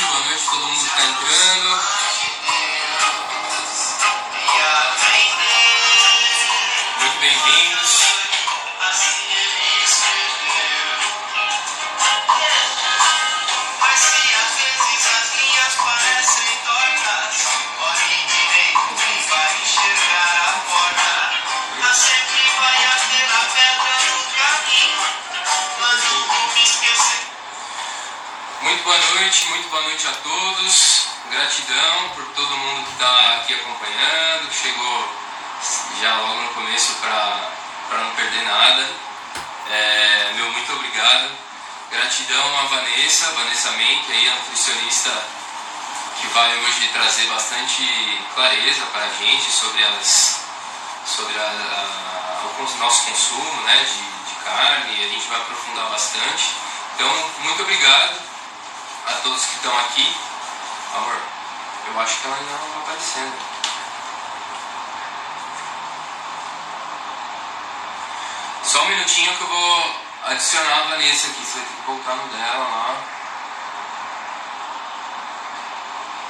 noite todo mundo que está entrando. Muito bem-vindos. Muito boa noite a todos. Gratidão por todo mundo que está aqui acompanhando, que chegou já logo no começo para não perder nada. Meu muito obrigado. Gratidão a Vanessa Menck, aí, a nutricionista que vai hoje trazer bastante clareza para a gente sobre o nosso consumo, né, de carne. A gente vai aprofundar bastante. Então, muito obrigado a todos que estão aqui. Amor, eu acho que ela ainda não está aparecendo. Só um minutinho que eu vou adicionar a Vanessa aqui. Você vai ter que voltar no dela lá.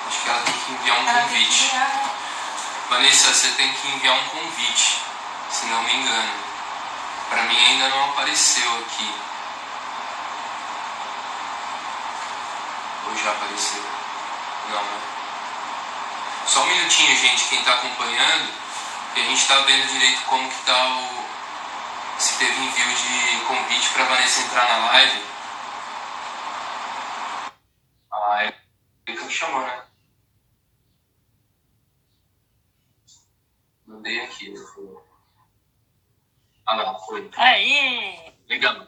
Acho que ela tem que enviar um convite. Vanessa, você tem que enviar um convite, se não me engano. Para mim ainda não apareceu aqui. Ou já apareceu? Não, né? Só um minutinho, gente, quem está acompanhando, que a gente está vendo direito como que tá se teve envio de convite para Vanessa entrar na live. É ele que me chamou, né? Mandei aqui, ele falou. Ah, não, foi. Aí! Legal.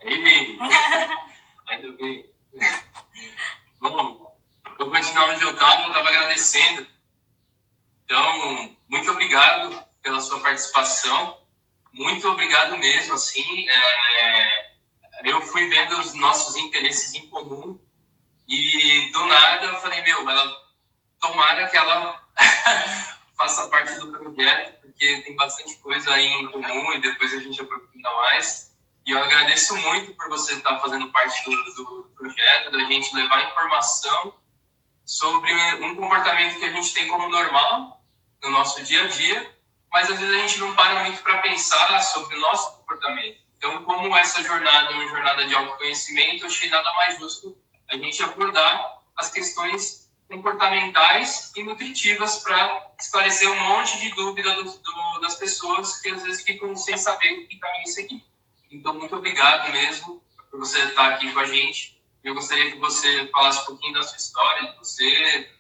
Aí! Ainda bem. Bom, eu continuar onde eu estava agradecendo. Então, muito obrigado pela sua participação. Muito obrigado mesmo, assim. Eu fui vendo os nossos interesses em comum e, do nada, eu falei, tomara que ela faça parte do projeto, porque tem bastante coisa aí em comum e depois a gente aprofunda mais. E eu agradeço muito por você estar fazendo parte do projeto, da gente levar informação sobre um comportamento que a gente tem como normal no nosso dia a dia, mas às vezes a gente não para muito para pensar sobre o nosso comportamento. Então, como essa jornada é uma jornada de autoconhecimento, eu achei nada mais justo a gente abordar as questões comportamentais e nutritivas para esclarecer um monte de dúvida das pessoas que às vezes ficam sem saber o que caminho seguir. Então, muito obrigado mesmo por você estar aqui com a gente. Eu gostaria que você falasse um pouquinho da sua história, de você.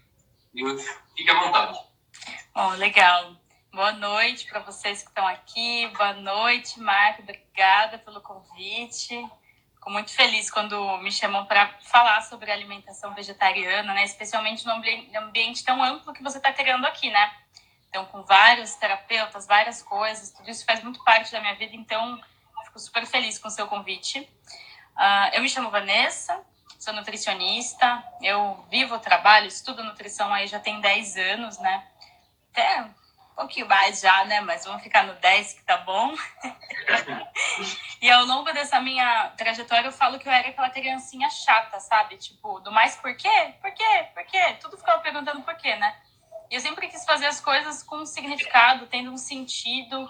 Fique à vontade. Bom, legal. Boa noite para vocês que estão aqui. Boa noite, Marco. Obrigada pelo convite. Fico muito feliz quando me chamam para falar sobre alimentação vegetariana, né? Especialmente num ambiente tão amplo que você está criando aqui, né? Então, com vários terapeutas, várias coisas, tudo isso faz muito parte da minha vida, então fico super feliz com o seu convite. Eu me chamo Vanessa, sou nutricionista, eu vivo, trabalho, estudo nutrição aí já tem 10 anos, né? Até um pouquinho mais já, né? Mas vamos ficar no 10 que tá bom. E ao longo dessa minha trajetória eu falo que eu era aquela criancinha chata, sabe? Tipo, do mais por quê? Por quê? Por quê? Tudo ficava perguntando por quê, né? E eu sempre quis fazer as coisas com um significado, tendo um sentido.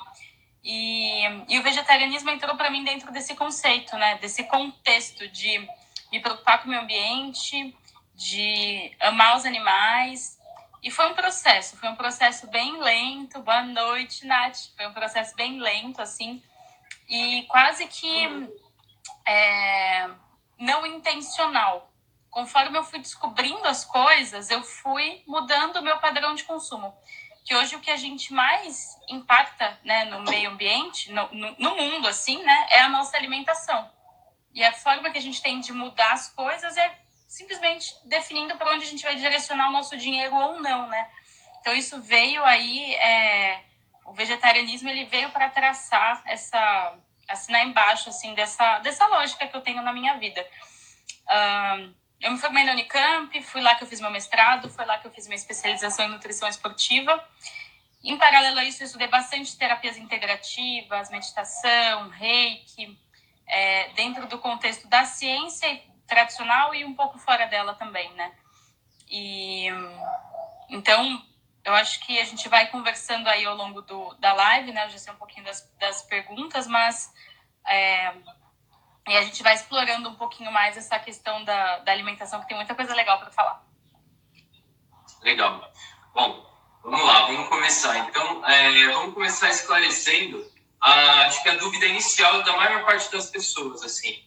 E o vegetarianismo entrou para mim dentro desse conceito, né? Desse contexto de me preocupar com o meio ambiente, de amar os animais. E foi um processo bem lento. Boa noite, Nath. Foi um processo bem lento, assim, e quase que não intencional. Conforme eu fui descobrindo as coisas, eu fui mudando o meu padrão de consumo. Que hoje o que a gente mais impacta, né, no meio ambiente, no mundo, assim, né, é a nossa alimentação. E a forma que a gente tem de mudar as coisas é simplesmente definindo para onde a gente vai direcionar o nosso dinheiro ou não, né? Então isso veio aí, o vegetarianismo ele veio para traçar assinar embaixo assim dessa lógica que eu tenho na minha vida. Eu me formei na Unicamp, fui lá que eu fiz meu mestrado, foi lá que eu fiz minha especialização em nutrição esportiva. Em paralelo a isso, eu estudei bastante terapias integrativas, meditação, reiki, dentro do contexto da ciência tradicional e um pouco fora dela também, né? E então eu acho que a gente vai conversando aí ao longo da live, né? Eu já sei um pouquinho das perguntas, mas e a gente vai explorando um pouquinho mais essa questão da alimentação, que tem muita coisa legal para falar. Legal. Bom, vamos lá, vamos começar. Então, vamos começar esclarecendo, acho que a dúvida inicial da maior parte das pessoas, assim.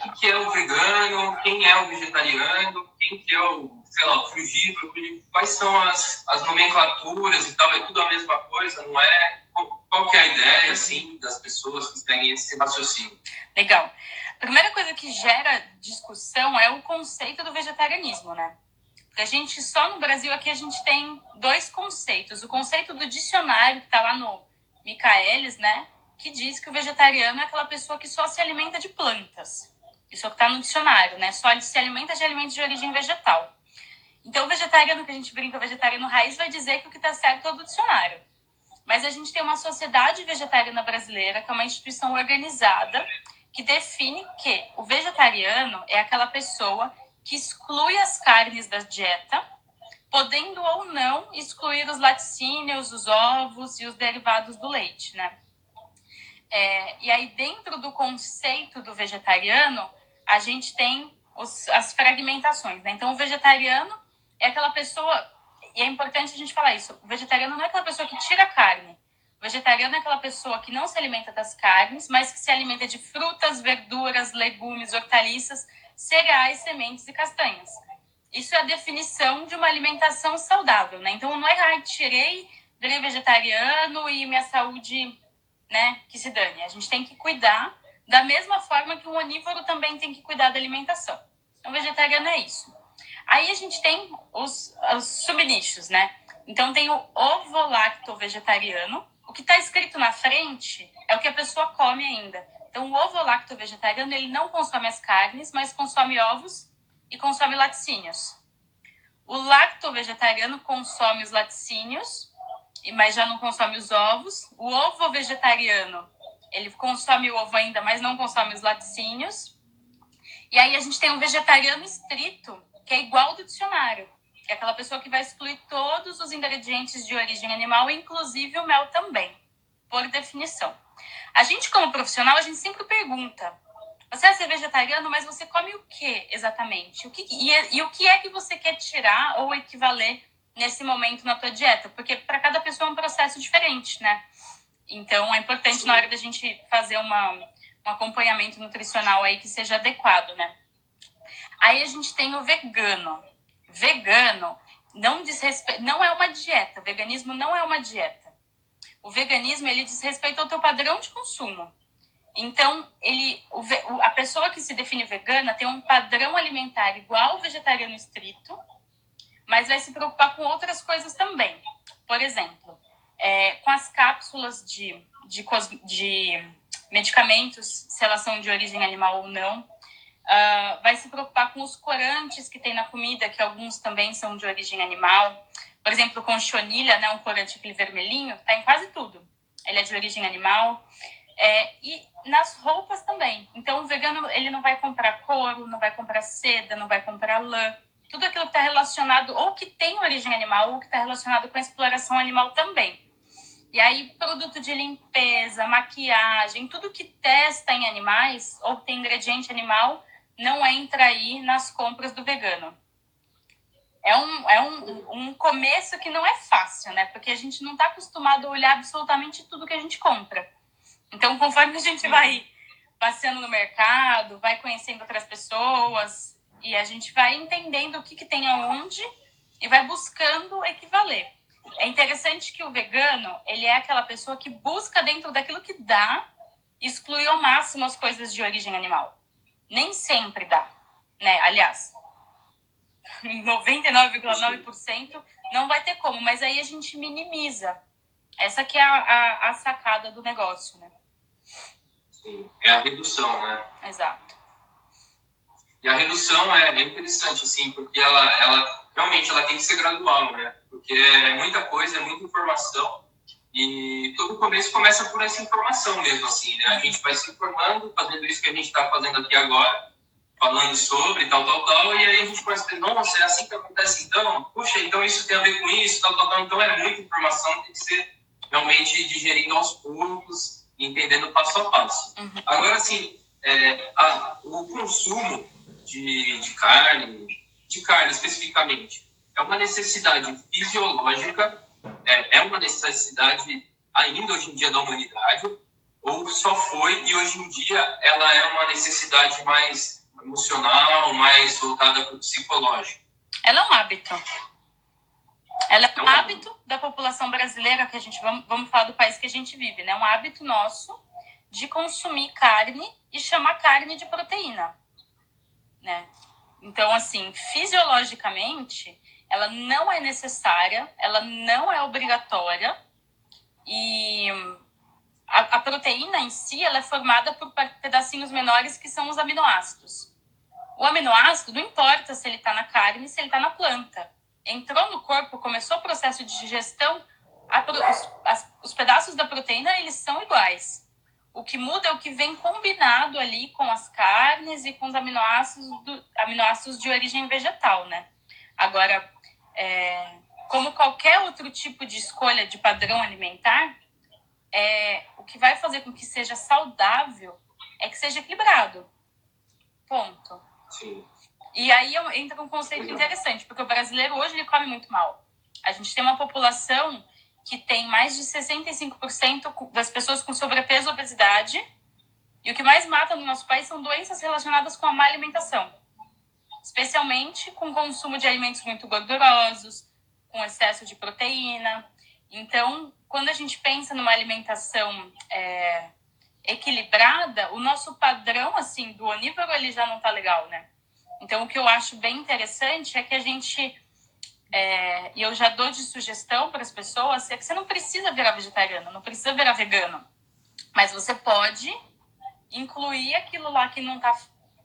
O que é o vegano? Quem é o vegetariano? Quem que é o, sei lá, o frugívoro? Quais são as nomenclaturas e tal? É tudo a mesma coisa, não é? Qual que é a ideia, assim, das pessoas que seguem esse raciocínio? Legal. A primeira coisa que gera discussão é o conceito do vegetarianismo, né? Porque a gente, só no Brasil aqui, a gente tem 2 conceitos. O conceito do dicionário, que está lá no Michaelis, né? Que diz que o vegetariano é aquela pessoa que só se alimenta de plantas. Isso é o que está no dicionário, né? Só se alimenta de alimentos de origem vegetal. Então, o vegetariano, que a gente brinca, o vegetariano raiz, vai dizer que o que está certo é o do dicionário. Mas a gente tem uma sociedade vegetariana brasileira, que é uma instituição organizada, que define que o vegetariano é aquela pessoa que exclui as carnes da dieta, podendo ou não excluir os laticínios, os ovos e os derivados do leite, né? E aí, dentro do conceito do vegetariano, a gente tem as fragmentações, né? Então, o vegetariano é aquela pessoa, e é importante a gente falar isso, o vegetariano não é aquela pessoa que tira a carne. O vegetariano é aquela pessoa que não se alimenta das carnes, mas que se alimenta de frutas, verduras, legumes, hortaliças, cereais, sementes e castanhas. Isso é a definição de uma alimentação saudável, né? Então, não é, tirei, virei vegetariano e minha saúde, né, que se dane. A gente tem que cuidar da mesma forma que um onívoro também tem que cuidar da alimentação. Então, vegetariano é isso. Aí a gente tem os subnichos, né? Então, tem o ovo-lacto-vegetariano. O que está escrito na frente é o que a pessoa come ainda. Então, o ovo-lacto-vegetariano, ele não consome as carnes, mas consome ovos e consome laticínios. O lacto-vegetariano consome os laticínios, mas já não consome os ovos. O ovo-vegetariano, ele consome o ovo ainda, mas não consome os laticínios. E aí a gente tem um vegetariano estrito, que é igual ao do dicionário, que é aquela pessoa que vai excluir todos os ingredientes de origem animal, inclusive o mel também, por definição. A gente, como profissional, a gente sempre pergunta: você é vegetariano, mas você come o que exatamente? E o que é que você quer tirar ou equivaler nesse momento na tua dieta? Porque para cada pessoa é um processo diferente, né? Então, é importante na hora da gente fazer um acompanhamento nutricional aí que seja adequado, né? Aí a gente tem o vegano. Vegano não é uma dieta. O veganismo não é uma dieta. O veganismo, ele diz respeito ao teu padrão de consumo. Então, a pessoa que se define vegana tem um padrão alimentar igual ao vegetariano estrito, mas vai se preocupar com outras coisas também. Por exemplo, com as cápsulas de medicamentos, se elas são de origem animal ou não. Vai se preocupar com os corantes que tem na comida, que alguns também são de origem animal. Por exemplo, com chonilha, né, um corante aquele vermelhinho, está em quase tudo. Ele é de origem animal. E nas roupas também. Então, o vegano, ele não vai comprar couro, não vai comprar seda, não vai comprar lã. Tudo aquilo que está relacionado, ou que tem origem animal, ou que está relacionado com a exploração animal também. E aí, produto de limpeza, maquiagem, tudo que testa em animais, ou tem ingrediente animal, não entra aí nas compras do vegano. É um começo que não é fácil, né? Porque a gente não está acostumado a olhar absolutamente tudo que a gente compra. Então, conforme a gente vai passeando no mercado, vai conhecendo outras pessoas, e a gente vai entendendo o que tem aonde e vai buscando equivaler. É interessante que o vegano, ele é aquela pessoa que busca dentro daquilo que dá, exclui ao máximo as coisas de origem animal. Nem sempre dá, né? Aliás, 99,9% não vai ter como, mas aí a gente minimiza. Essa que é a sacada do negócio, né? Sim, é a redução, né? Exato. E a redução é interessante, assim, porque ela realmente ela tem que ser gradual, né? Porque é muita coisa, é muita informação. E todo começo começa por essa informação mesmo, assim, né? A gente vai se informando, fazendo isso que a gente está fazendo aqui agora. falando sobre tal, e aí a gente começa a dizer, nossa, é assim que acontece então? Puxa, então isso tem a ver com isso, tal. Então é muita informação, tem que ser realmente digerindo aos poucos, entendendo passo a passo. Agora, assim, o consumo de carne especificamente, é uma necessidade fisiológica, é uma necessidade ainda hoje em dia da humanidade, ou só foi e hoje em dia ela é uma necessidade mais emocional, mais voltada para o psicológico? Ela é um hábito. Ela é um hábito da população brasileira, que a gente vamos falar do país que a gente vive, né? Um hábito nosso de consumir carne e chamar carne de proteína, né? Então, assim, fisiologicamente, ela não é necessária, ela não é obrigatória, e a proteína em si, ela é formada por pedacinhos menores que são os aminoácidos. O aminoácido, não importa se ele está na carne, se ele está na planta. Entrou no corpo, começou o processo de digestão, os pedaços da proteína, eles são iguais. O que muda é o que vem combinado ali com as carnes e com os aminoácidos de origem vegetal, né? Agora, como qualquer outro tipo de escolha de padrão alimentar, o que vai fazer com que seja saudável é que seja equilibrado. Ponto. Sim. E aí entra um conceito interessante, porque o brasileiro hoje ele come muito mal. A gente tem uma população que tem mais de 65% das pessoas com sobrepeso e obesidade, e o que mais mata no nosso país são doenças relacionadas com a má alimentação, especialmente com o consumo de alimentos muito gordurosos, com excesso de proteína. Então, quando a gente pensa numa alimentação equilibrada, o nosso padrão assim do onívoro ele já não tá legal, né? Então, o que eu acho bem interessante é que a gente, e eu já dou de sugestão para as pessoas, é que você não precisa virar vegetariano, não precisa virar vegano, mas você pode incluir aquilo lá que não está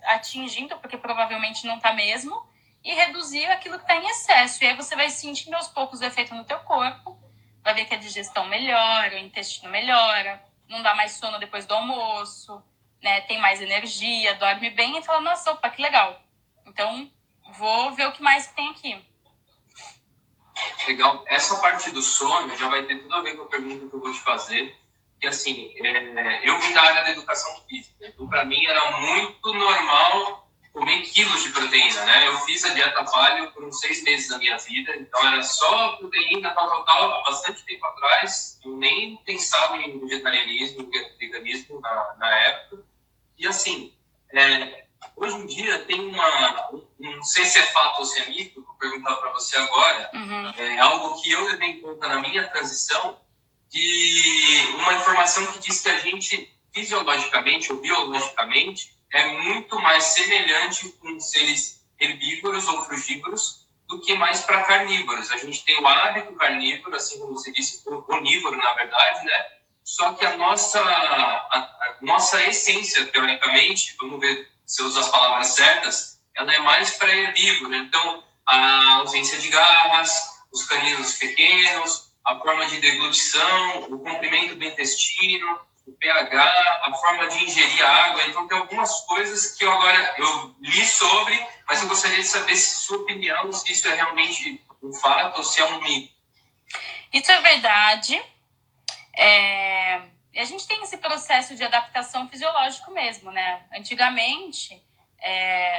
atingindo, porque provavelmente não está mesmo, e reduzir aquilo que está em excesso. E aí você vai sentindo aos poucos o efeito no teu corpo, vai ver que a digestão melhora, o intestino melhora, não dá mais sono depois do almoço, né? Tem mais energia, dorme bem e fala, nossa, opa, que legal. Então, vou ver o que mais tem aqui. Legal. Essa parte do sono já vai ter tudo a ver com a pergunta que eu vou te fazer. Que, assim, eu vim da área da educação física. Então, para mim, era muito normal comer quilos de proteína, né? Eu fiz a dieta paleo por uns 6 meses da minha vida. Então, era só proteína, tal. Há bastante tempo atrás. Eu nem pensava em vegetarianismo, veganismo na época. E, assim, hoje em dia tem não sei se é fato ou se é mito, vou perguntar para você agora, algo que eu levei em conta na minha transição, de uma informação que diz que a gente, fisiologicamente ou biologicamente, é muito mais semelhante com seres herbívoros ou frugívoros do que mais para carnívoros. A gente tem o hábito carnívoro, assim como você disse, onívoro, na verdade, né? Só que a nossa essência, teoricamente, vamos ver se eu uso as palavras certas, ela é mais para herbívoro. Então, a ausência de garras, os caninos pequenos, a forma de deglutição, o comprimento do intestino, o pH, a forma de ingerir água. Então, tem algumas coisas que eu li sobre, mas eu gostaria de saber se sua opinião, se isso é realmente um fato ou se é um mito. Isso é verdade. A gente tem esse processo de adaptação fisiológico mesmo, né? Antigamente,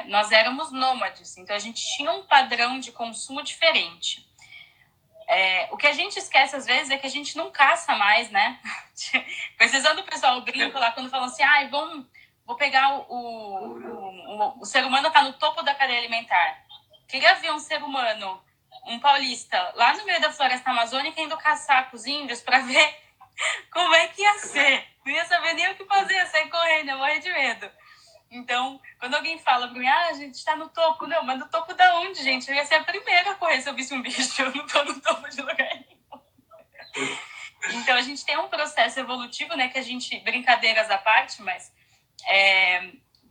nós éramos nômades, então a gente tinha um padrão de consumo diferente. O que a gente esquece às vezes é que a gente não caça mais, né? Precisando o pessoal brinco lá quando falam assim, vou pegar o ser humano tá no topo da cadeia alimentar. Queria ver um ser humano, um paulista, lá no meio da floresta amazônica indo caçar com os índios para ver como é que ia ser. Não ia saber nem o que fazer, ia sair correndo, ia morrer de medo. Então, quando alguém fala pra mim, a gente tá no topo. Não, mas no topo da onde, gente? Eu ia ser a primeira a correr se eu visse um bicho. Eu não tô no topo de lugar nenhum. Então, a gente tem um processo evolutivo, né? Que a gente, brincadeiras à parte, mas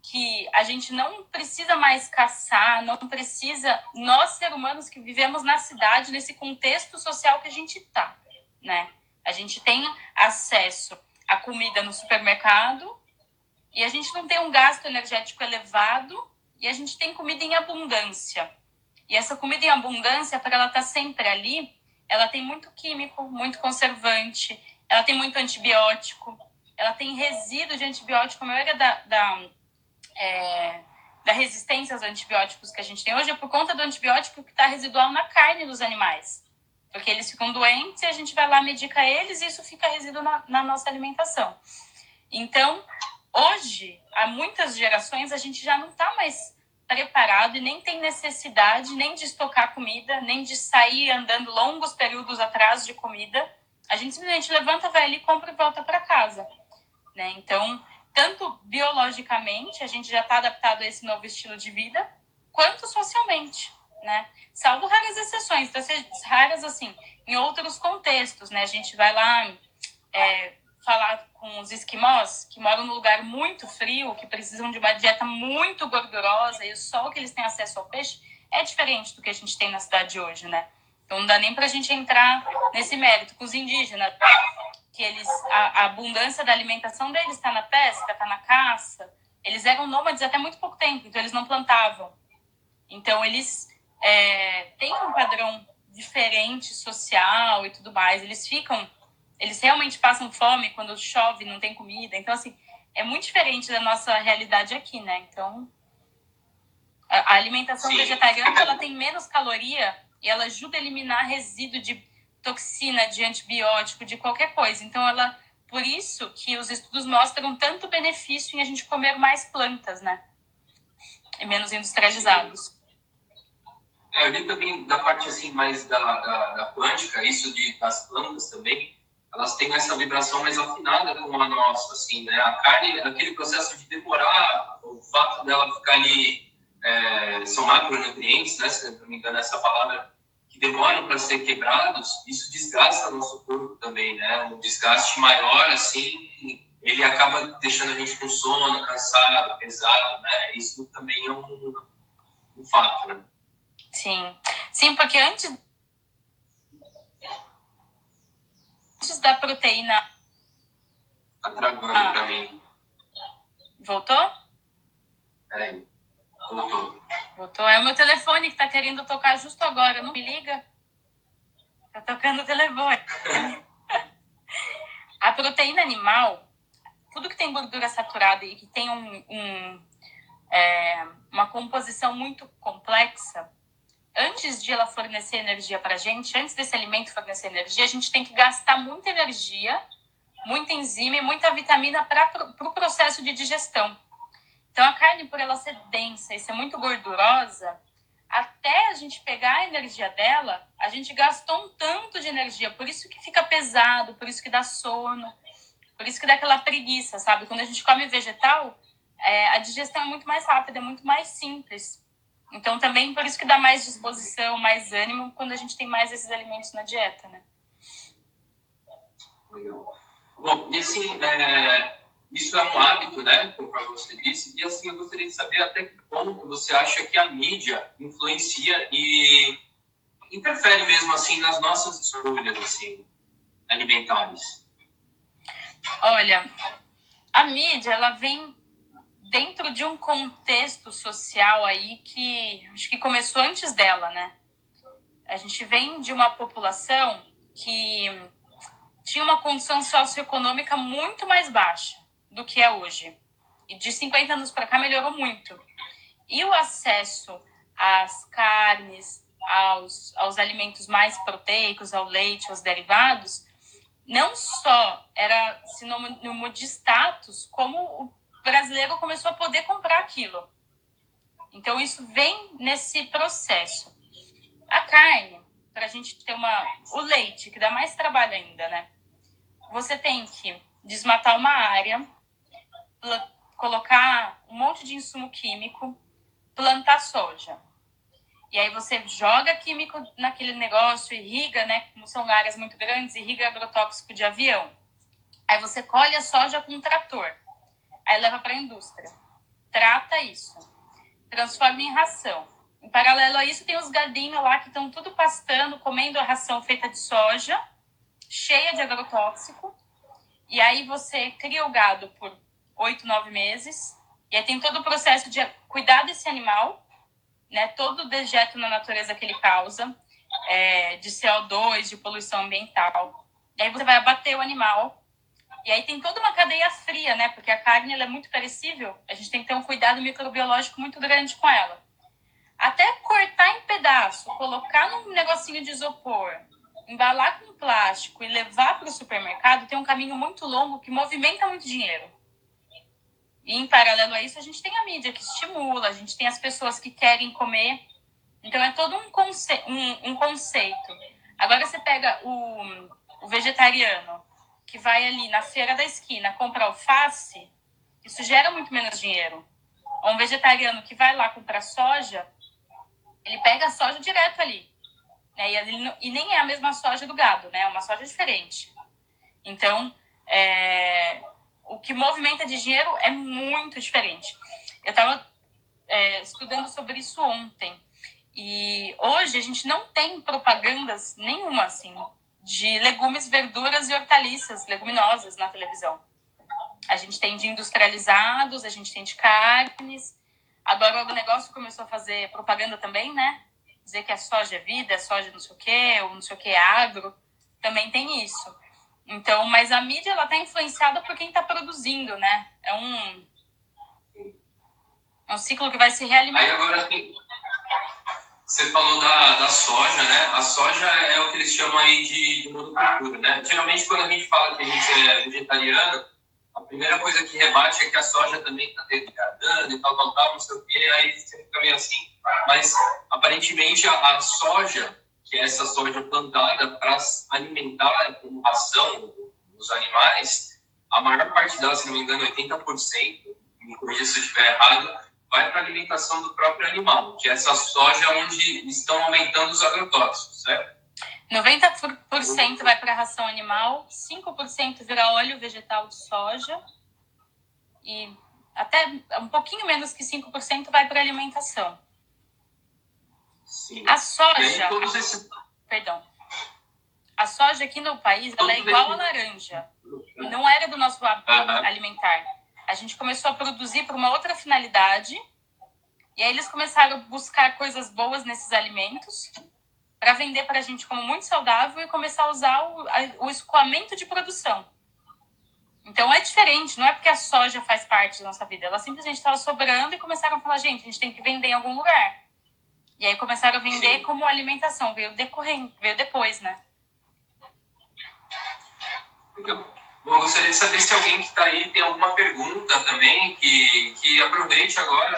que a gente não precisa mais caçar, não precisa... Nós, seres humanos que vivemos na cidade, nesse contexto social que a gente tá, né? A gente tem acesso à comida no supermercado, e a gente não tem um gasto energético elevado e a gente tem comida em abundância. E essa comida em abundância, para ela estar sempre ali, ela tem muito químico, muito conservante, ela tem muito antibiótico, ela tem resíduo de antibiótico. A maioria da resistência aos antibióticos que a gente tem hoje é por conta do antibiótico que está residual na carne dos animais. Porque eles ficam doentes e a gente vai lá, medica eles e isso fica resíduo na nossa alimentação. Então, hoje, há muitas gerações, a gente já não está mais preparado e nem tem necessidade nem de estocar comida, nem de sair andando longos períodos atrás de comida. A gente simplesmente levanta, vai ali, compra e volta para casa, né? Então, tanto biologicamente, a gente já está adaptado a esse novo estilo de vida, quanto socialmente, né? Salvo raras exceções, raras assim, em outros contextos, né? A gente vai lá falar com os esquimós, que moram num lugar muito frio, que precisam de uma dieta muito gordurosa, e o sol que eles têm acesso ao peixe é diferente do que a gente tem na cidade hoje, né? Então não dá nem pra gente entrar nesse mérito. Com os indígenas, que a abundância da alimentação deles está na pesca, está na caça. Eles eram nômades até muito pouco tempo, então eles não plantavam. Então eles têm um padrão diferente social e tudo mais. Eles realmente passam fome quando chove, não tem comida. Então, assim, é muito diferente da nossa realidade aqui, né? Então, a alimentação vegetariana, ela tem menos caloria e ela ajuda a eliminar resíduo de toxina, de antibiótico, de qualquer coisa. Então, por isso que os estudos mostram tanto benefício em a gente comer mais plantas, né? E menos industrializados. Eu li também da parte assim mais da quântica, isso das plantas também, elas têm essa vibração mais afinada com a nossa, assim, né? A carne, aquele processo de demorar, o fato dela ficar ali, são macronutrientes, né? Se não me engano, essa palavra, que demoram para ser quebrados, isso desgasta o nosso corpo também, né? Um desgaste maior, assim, ele acaba deixando a gente com sono, cansado, pesado, né? Isso também é um fato, né? Sim, porque antes da proteína... Tá travando pra mim. Voltou? Peraí, voltou. Voltou. É o meu telefone que tá querendo tocar justo agora. Não me liga? Tá tocando o telefone. A proteína animal, tudo que tem gordura saturada e que tem uma composição muito complexa, antes de ela fornecer energia pra gente, antes desse alimento fornecer energia, a gente tem que gastar muita energia, muita enzima e muita vitamina para o processo de digestão. Então, a carne, por ela ser densa e ser muito gordurosa, até a gente pegar a energia dela, a gente gastou um tanto de energia. Por isso que fica pesado, por isso que dá sono, por isso que dá aquela preguiça, sabe? Quando a gente come vegetal, a digestão é muito mais rápida, é muito mais simples. Então, também por isso que dá mais disposição, mais ânimo, quando a gente tem mais esses alimentos na dieta, né? Legal. Bom, e assim, isso é um hábito, né, como você disse, e assim, eu gostaria de saber até que ponto você acha que a mídia influencia e interfere mesmo, assim, nas nossas escolhas, assim, alimentares. Olha, a mídia, ela vem dentro de um contexto social aí que acho que começou antes dela, né? A gente vem de uma população que tinha uma condição socioeconômica muito mais baixa do que é hoje. E de 50 anos para cá melhorou muito. E o acesso às carnes, aos alimentos mais proteicos, ao leite, aos derivados, não só era sinônimo de status, como o brasileiro começou a poder comprar aquilo. Então, isso vem nesse processo. A carne, para a gente ter o leite, que dá mais trabalho ainda, né? Você tem que desmatar uma área, colocar um monte de insumo químico, plantar soja. E aí você joga químico naquele negócio, irriga, né? Como são áreas muito grandes, irriga agrotóxico de avião. Aí você colhe a soja com um trator. Aí leva para a indústria. Trata isso. Transforma em ração. Em paralelo a isso, tem os gadinhos lá que estão tudo pastando, comendo a ração feita de soja, cheia de agrotóxico. E aí você cria o gado por 8, 9 meses, E aí tem todo o processo de cuidar desse animal, né? Todo o dejeto na natureza que ele causa, de CO2, de poluição ambiental. E aí você vai abater o animal. E aí tem toda uma cadeia fria, né? Porque a carne ela é muito perecível. A gente tem que ter um cuidado microbiológico muito grande com ela. Até cortar em pedaço, colocar num negocinho de isopor, embalar com plástico e levar para o supermercado, tem um caminho muito longo que movimenta muito dinheiro. E em paralelo a isso, a gente tem a mídia que estimula, a gente tem as pessoas que querem comer. Então é todo um conceito. Agora você pega o vegetariano que vai ali na feira da esquina comprar alface, isso gera muito menos dinheiro. Ou um vegetariano que vai lá comprar soja, ele pega a soja direto ali. Né? E nem é a mesma soja do gado, né? É uma soja diferente. Então, o que movimenta de dinheiro é muito diferente. Eu estava estudando sobre isso ontem. E hoje a gente não tem propagandas nenhuma, assim, de legumes, verduras e hortaliças, leguminosas na televisão. A gente tem de industrializados, a gente tem de carnes. Agora o negócio começou a fazer propaganda também, né? Dizer que a soja é vida, a soja não sei o quê, ou não sei o quê é agro. Também tem isso. Então, mas a mídia, ela tá influenciada por quem está produzindo, né? É um ciclo que vai se realimentar. Aí agora você falou da soja, né? A soja é o que eles chamam aí de monocultura, né? Geralmente, quando a gente fala que a gente é vegetariano, a primeira coisa que rebate é que a soja também está degradando e tal, não sei o quê, aí você fica meio assim. Mas, aparentemente, a soja, que é essa soja plantada para alimentar como ração os animais, a maior parte dela, se não me engano, 80%, me corrija se eu estiver errado, vai para a alimentação do próprio animal, que é essa soja onde estão aumentando os agrotóxicos, certo? 90% vai para a ração animal, 5% vira óleo vegetal de soja e até um pouquinho menos que 5% vai para a alimentação. Sim. A soja... Perdão. A soja aqui no país, ela é igual a laranja. Não era do nosso hábito alimentar. A gente começou a produzir por uma outra finalidade. E aí eles começaram a buscar coisas boas nesses alimentos para vender para a gente como muito saudável e começar a usar o escoamento de produção. Então é diferente, não é porque a soja faz parte da nossa vida. Ela simplesmente estava sobrando e começaram a falar, gente, a gente tem que vender em algum lugar. E aí começaram a vender como alimentação. Veio depois, né? Bom, eu gostaria de saber se alguém que está aí tem alguma pergunta também, que aproveite agora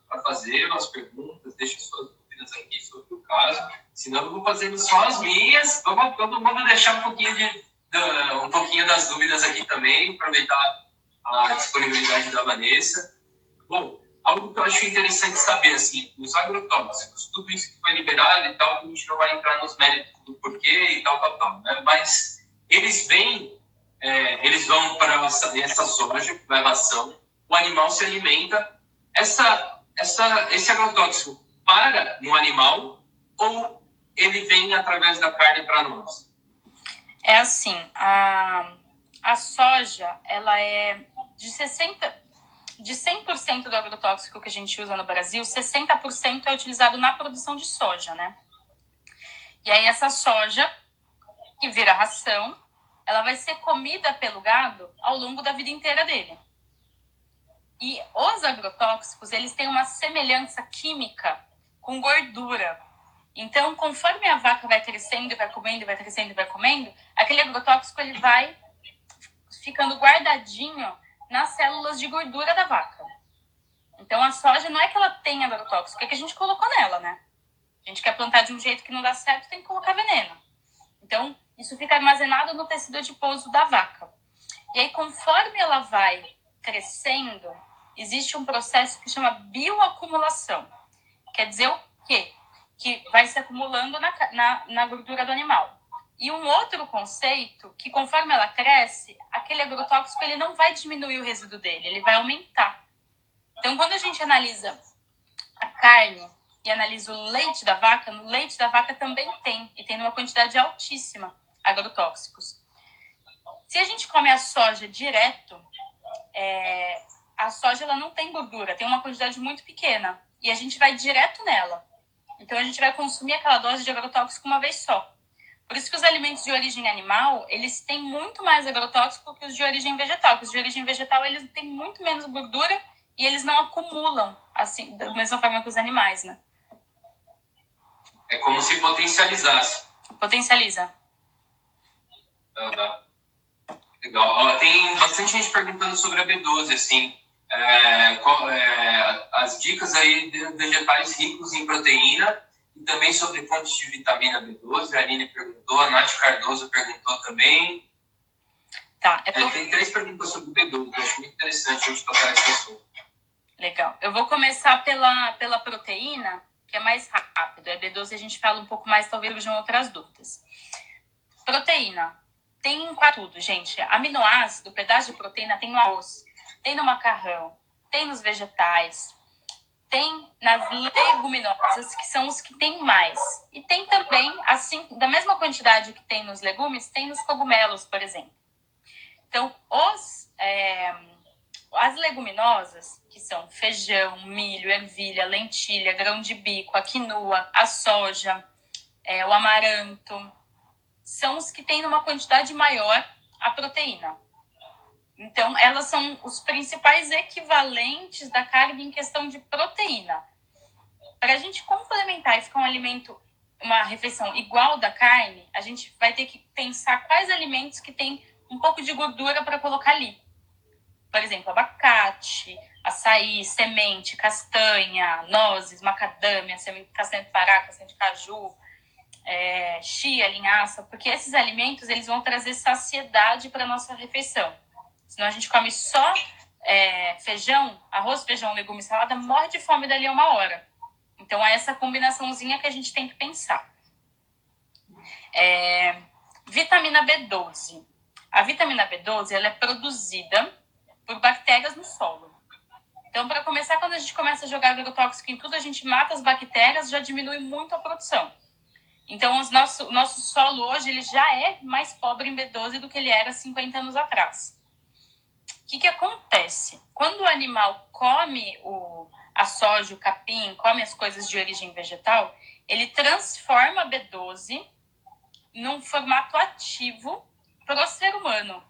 para fazer as perguntas, deixe suas dúvidas aqui sobre o caso. Senão eu vou fazendo só as minhas. Vamos todo mundo deixar um pouquinho das dúvidas aqui também, aproveitar a disponibilidade da Vanessa. Bom, algo que eu acho interessante saber, assim, os agrotóxicos, tudo isso que foi liberado e tal, a gente não vai entrar nos méritos do porquê e tal, né? Mas eles vão para essa soja, que vai ração, o animal se alimenta, esse agrotóxico para no animal ou ele vem através da carne para nós? É assim, a soja, ela é de 100% do agrotóxico que a gente usa no Brasil, 60% é utilizado na produção de soja, né? E aí essa soja, que vira ração, ela vai ser comida pelo gado ao longo da vida inteira dele. E os agrotóxicos, eles têm uma semelhança química com gordura. Então, conforme a vaca vai crescendo e vai comendo, vai crescendo e vai comendo, aquele agrotóxico ele vai ficando guardadinho nas células de gordura da vaca. Então, a soja não é que ela tem agrotóxico, é que a gente colocou nela, né? A gente quer plantar de um jeito que não dá certo, tem que colocar veneno. Então, isso fica armazenado no tecido adiposo da vaca. E aí, conforme ela vai crescendo, existe um processo que chama bioacumulação. Quer dizer o quê? Que vai se acumulando na gordura do animal. E um outro conceito, que conforme ela cresce, aquele agrotóxico ele não vai diminuir o resíduo dele, ele vai aumentar. Então, quando a gente analisa a carne e analisa o leite da vaca, no leite da vaca também tem, e tem uma quantidade altíssima agrotóxicos. Se a gente come a soja direto, a soja ela não tem gordura, tem uma quantidade muito pequena. E a gente vai direto nela. Então, a gente vai consumir aquela dose de agrotóxico uma vez só. Por isso que os alimentos de origem animal, eles têm muito mais agrotóxico que os de origem vegetal. Porque os de origem vegetal, eles têm muito menos gordura e eles não acumulam, assim, da mesma forma que os animais, né? É como se potencializasse. Potencializa. Legal. Ó, tem bastante gente perguntando sobre a B12, assim. As dicas aí de vegetais ricos em proteína e também sobre fontes de vitamina B12. A Aline perguntou, a Nath Cardoso perguntou também. Tá. Tem 3 perguntas sobre o B12, eu acho muito interessante a gente tocar nesse assunto. Legal. Eu vou começar pela proteína, que é mais rápido. A B12 a gente fala um pouco mais, talvez de outras dúvidas. Proteína. Tem em quase tudo, gente. Aminoácido, pedaço de proteína tem no arroz, tem no macarrão, tem nos vegetais, tem nas leguminosas, que são os que tem mais. E tem também, assim, da mesma quantidade que tem nos legumes, tem nos cogumelos, por exemplo. Então, as leguminosas, que são feijão, milho, ervilha, lentilha, grão de bico, a quinoa, a soja, o amaranto, são os que têm uma quantidade maior a proteína. Então, elas são os principais equivalentes da carne em questão de proteína. Para a gente complementar e ficar um alimento, uma refeição igual da carne, a gente vai ter que pensar quais alimentos que tem um pouco de gordura para colocar ali. Por exemplo, abacate, açaí, semente, castanha, nozes, macadâmia, castanha de pará, castanha de caju, chia, linhaça, porque esses alimentos eles vão trazer saciedade para a nossa refeição. Senão a gente come só feijão, arroz, feijão, legume, salada, morre de fome dali a 1 hora. Então é essa combinaçãozinha que a gente tem que pensar. Vitamina B12. A vitamina B12 ela é produzida por bactérias no solo. Então, para começar, quando a gente começa a jogar agrotóxico em tudo, a gente mata as bactérias, já diminui muito a produção. Então, o nosso solo hoje ele já é mais pobre em B12 do que ele era 50 anos atrás. O que acontece? Quando o animal come a soja, o capim, come as coisas de origem vegetal, ele transforma a B12 num formato ativo para o ser humano.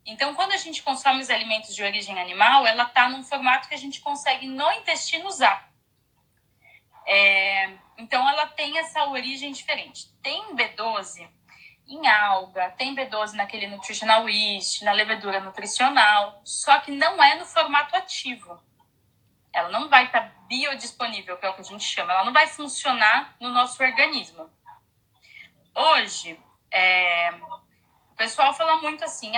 Então, quando a gente consome os alimentos de origem animal, ela está num formato que a gente consegue no intestino usar. Então, ela tem essa origem diferente. Tem B12 em alga, tem B12 naquele Nutritional Yeast, na levedura nutricional, só que não é no formato ativo. Ela não vai estar biodisponível, que é o que a gente chama. Ela não vai funcionar no nosso organismo. Hoje, o pessoal fala muito assim,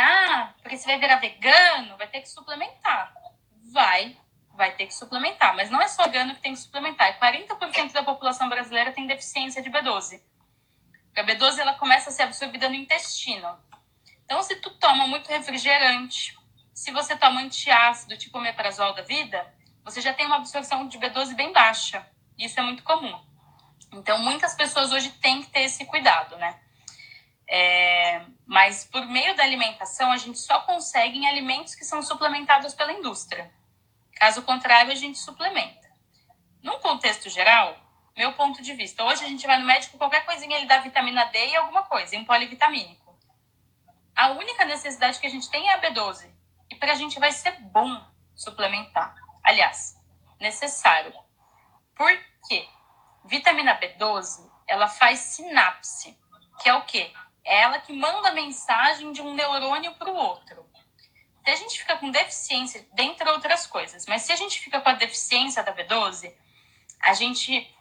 porque você vai virar vegano, vai ter que suplementar. Vai ter que suplementar, mas não é só vegano que tem que suplementar. 40% da população brasileira tem deficiência de B12. A B12 ela começa a ser absorvida no intestino. Então, se tu toma muito refrigerante, se você toma antiácido, tipo omeprazol da vida, você já tem uma absorção de B12 bem baixa. Isso é muito comum. Então, muitas pessoas hoje têm que ter esse cuidado, né? Mas por meio da alimentação, a gente só consegue em alimentos que são suplementados pela indústria. Caso contrário, a gente suplementa. Num contexto geral, meu ponto de vista, hoje a gente vai no médico, qualquer coisinha ele dá vitamina D e alguma coisa, em polivitamínico. A única necessidade que a gente tem é a B12. E pra gente vai ser bom suplementar. Aliás, necessário. Por quê? Vitamina B12, ela faz sinapse, que é o quê? É ela que manda a mensagem de um neurônio para o outro. Se a gente fica com deficiência, dentre outras coisas, mas se a gente fica com a deficiência da B12, a gente,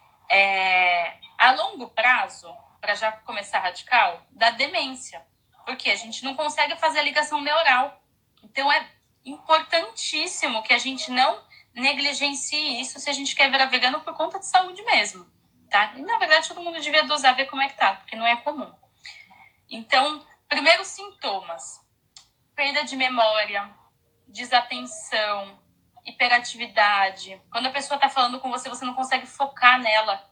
a longo prazo, para já começar radical, dá demência. Porque a gente não consegue fazer a ligação neural. Então, é importantíssimo que a gente não negligencie isso se a gente quer virar vegano por conta de saúde mesmo, tá? E, na verdade, todo mundo devia dosar, ver como é que tá, porque não é comum. Então, primeiros sintomas: perda de memória, desatenção, hiperatividade. Quando a pessoa tá falando com você, você não consegue focar nela.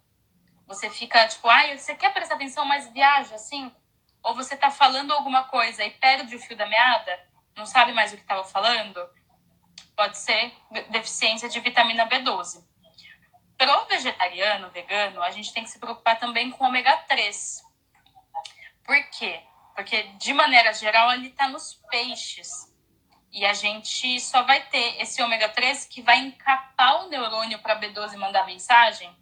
Você fica tipo, você quer prestar atenção, mas viaja, assim? Ou você tá falando alguma coisa e perde o fio da meada, não sabe mais o que estava falando. pode ser deficiência de vitamina B12. Para o vegetariano, vegano, a gente tem que se preocupar também com ômega 3. Por quê? Porque, de maneira geral, ele está nos peixes. E a gente só vai ter esse ômega 3 que vai encapar o neurônio para B12 mandar mensagem.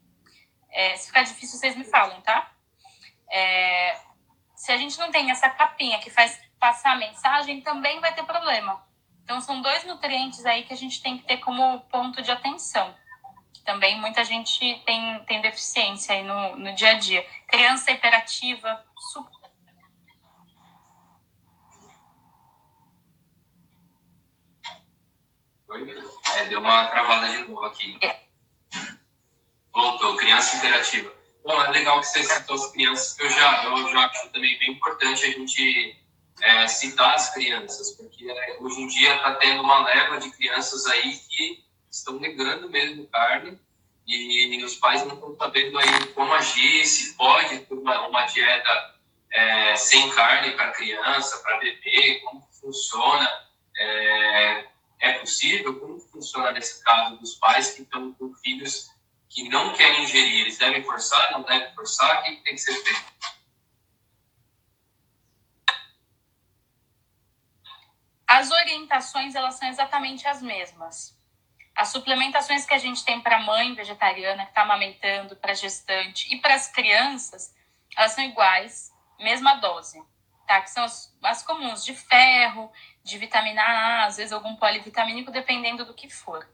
Se ficar difícil, vocês me falam, tá? Se a gente não tem essa capinha que faz passar a mensagem, também vai ter problema. Então, são 2 nutrientes aí que a gente tem que ter como ponto de atenção. Também muita gente tem deficiência aí no dia a dia. Criança hiperativa, super. Deu uma travada de novo aqui. Voltou, criança interativa. Bom, é legal que você citou as crianças, eu já acho também bem importante a gente citar as crianças, porque hoje em dia está tendo uma leva de crianças aí que estão negando mesmo carne e os pais não estão sabendo aí como agir, se pode ter uma dieta sem carne para criança, para bebê, como funciona. É possível? Como funciona nesse caso dos pais que estão com filhos que não querem ingerir? Eles devem forçar, não devem forçar? O que tem que ser feito? As orientações, elas são exatamente as mesmas. As suplementações que a gente tem para a mãe vegetariana que está amamentando, para gestante e para as crianças, elas são iguais, mesma dose, tá? Que são as comuns, de ferro, de vitamina A, às vezes algum polivitamínico, dependendo do que for.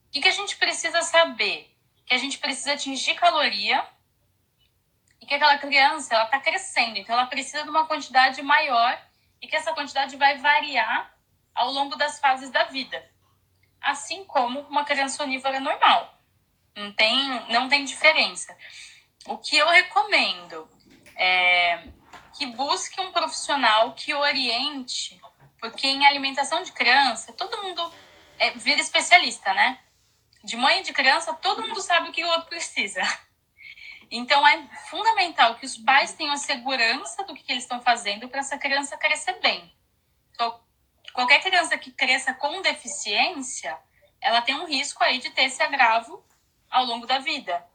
O que a gente precisa saber? Que a gente precisa atingir caloria e que aquela criança, ela está crescendo, então ela precisa de uma quantidade maior e que essa quantidade vai variar ao longo das fases da vida. Assim como uma criança onívora normal. Não tem diferença. O que eu recomendo é que busque um profissional que oriente, porque em alimentação de criança, todo mundo vira especialista, né? De mãe e de criança, todo mundo sabe o que o outro precisa. Então, é fundamental que os pais tenham a segurança do que eles estão fazendo para essa criança crescer bem. Então, qualquer criança que cresça com deficiência, ela tem um risco aí de ter esse agravo ao longo da vida.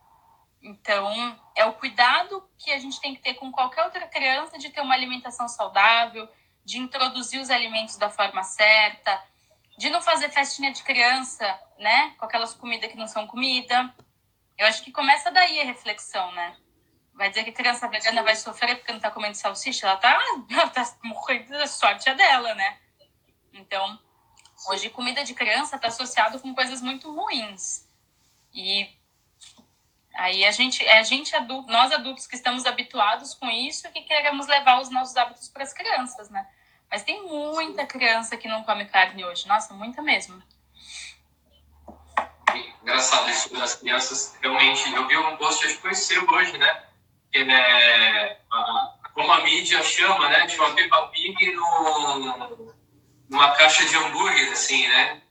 Então, é o cuidado que a gente tem que ter com qualquer outra criança de ter uma alimentação saudável, de introduzir os alimentos da forma certa, de não fazer festinha de criança, né? Com aquelas comidas que não são comida. Eu acho que começa daí a reflexão, né? Vai dizer que criança vegana vai sofrer porque não tá comendo salsicha? Ela tá morrendo, a sorte é dela, né? Então, hoje comida de criança está associado com coisas muito ruins. E aí nós adultos que estamos habituados com isso e que queremos levar os nossos hábitos para as crianças, né? Mas tem muita criança que não come carne hoje. Nossa, muita mesmo. Engraçado isso das crianças. Realmente, eu vi um post, acho que foi seu hoje, né? Que como a mídia chama, né? De uma Peppa Pig numa caixa de hambúrguer, assim, né?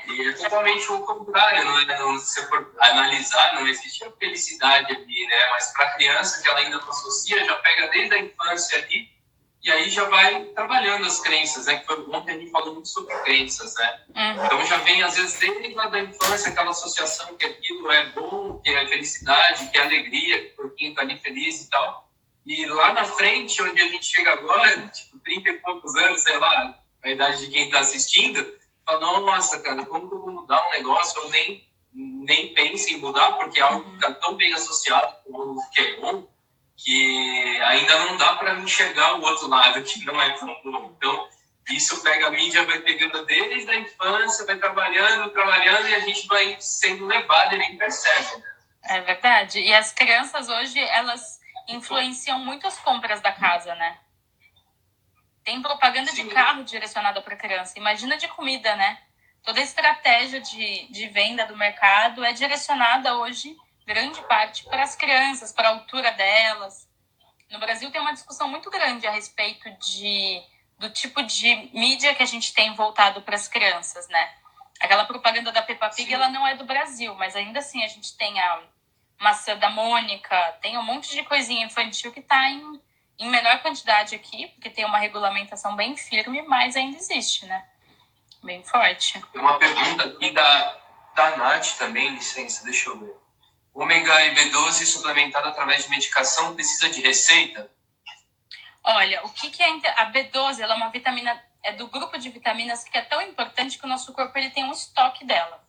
E é totalmente o contrário, não é? Se for analisar, não existe a felicidade ali, né? Mas para a criança, que ela ainda não associa, já pega desde a infância ali, e aí já vai trabalhando as crenças, né? Que foi ontem a gente falou muito sobre crenças, né? Então já vem, às vezes, desde lá da infância, aquela associação que aquilo é bom, que é felicidade, que é alegria, que o porquinho tá ali feliz e tal. E lá na frente, onde a gente chega agora, tipo, 30 e poucos anos, sei lá, a idade de quem está assistindo, fala, nossa, cara, como que eu vou mudar um negócio? Eu nem penso em mudar, porque é algo que está tão bem associado com o que é bom, que ainda não dá para enxergar o outro lado, que não é tão bom. Então, isso pega a mídia, vai pegando desde a infância, vai trabalhando, e a gente vai sendo levado e nem percebe, né? É verdade. E as crianças hoje, elas influenciam muito as compras da casa, né? Tem propaganda de carro direcionada para criança. Imagina de comida, né? Toda a estratégia de venda do mercado é direcionada hoje, grande parte, para as crianças, para a altura delas. No Brasil tem uma discussão muito grande a respeito do tipo de mídia que a gente tem voltado para as crianças, né? Aquela propaganda da Peppa Pig, ela não é do Brasil, mas ainda assim a gente tem a maçã da Mônica, tem um monte de coisinha infantil que está em menor quantidade aqui, porque tem uma regulamentação bem firme, mas ainda existe, né? Bem forte. Tem uma pergunta aqui da Nath também, licença, deixa eu ver. Ômega e B12 suplementado através de medicação precisa de receita? Olha, o que é a B12? Ela é uma vitamina, é do grupo de vitaminas que é tão importante que o nosso corpo ele tem um estoque dela.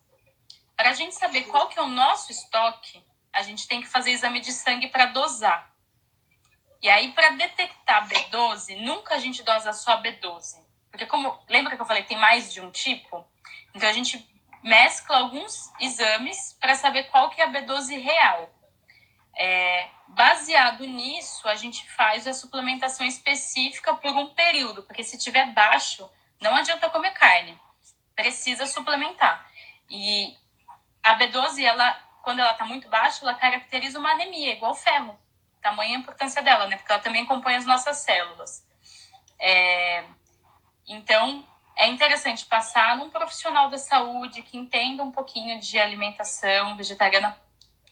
Para a gente saber qual que é o nosso estoque, a gente tem que fazer exame de sangue para dosar. E aí, para detectar B12, nunca a gente dosa só B12. Porque lembra que eu falei que tem mais de um tipo? Então, a gente mescla alguns exames para saber qual que é a B12 real. Baseado nisso, a gente faz a suplementação específica por um período. Porque se tiver baixo, não adianta comer carne. Precisa suplementar. E a B12, quando ela está muito baixa, ela caracteriza uma anemia, igual ferro. Tamanha a importância dela, né? Porque ela também compõe as nossas células. Então, é interessante passar num profissional da saúde que entenda um pouquinho de alimentação vegetariana.